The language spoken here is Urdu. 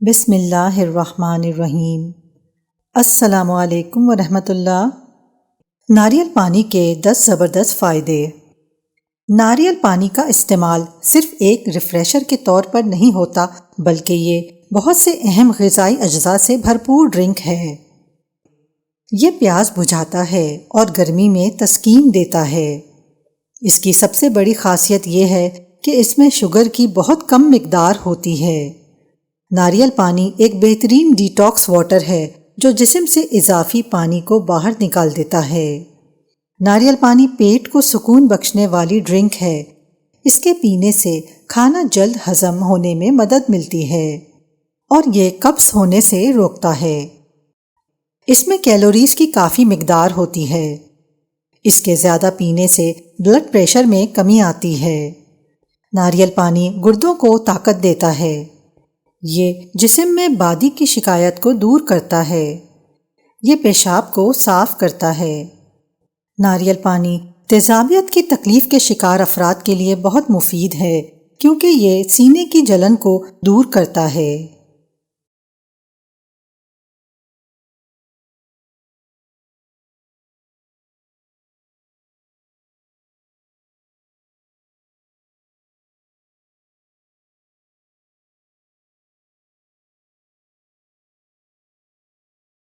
بسم اللہ الرحمن الرحیم۔ السلام علیکم ورحمۃ اللہ۔ ناریل پانی کے 10 زبردست فائدے۔ ناریل پانی کا استعمال صرف ایک ریفریشر کے طور پر نہیں ہوتا بلکہ یہ بہت سے اہم غذائی اجزاء سے بھرپور ڈرنک ہے۔ یہ پیاس بجھاتا ہے اور گرمی میں تسکین دیتا ہے۔ اس کی سب سے بڑی خاصیت یہ ہے کہ اس میں شوگر کی بہت کم مقدار ہوتی ہے۔ ناریل پانی ایک بہترین ڈی ٹاکس واٹر ہے جو جسم سے اضافی پانی کو باہر نکال دیتا ہے۔ ناریل پانی پیٹ کو سکون بخشنے والی ڈرنک ہے۔ اس کے پینے سے کھانا جلد ہضم ہونے میں مدد ملتی ہے اور یہ قبض ہونے سے روکتا ہے۔ اس میں کیلوریز کی کافی مقدار ہوتی ہے۔ اس کے زیادہ پینے سے بلڈ پریشر میں کمی آتی ہے۔ ناریل پانی گردوں کو طاقت دیتا ہے۔ یہ جسم میں بادی کی شکایت کو دور کرتا ہے۔ یہ پیشاب کو صاف کرتا ہے۔ ناریل پانی تیزابیت کی تکلیف کے شکار افراد کے لیے بہت مفید ہے کیونکہ یہ سینے کی جلن کو دور کرتا ہے۔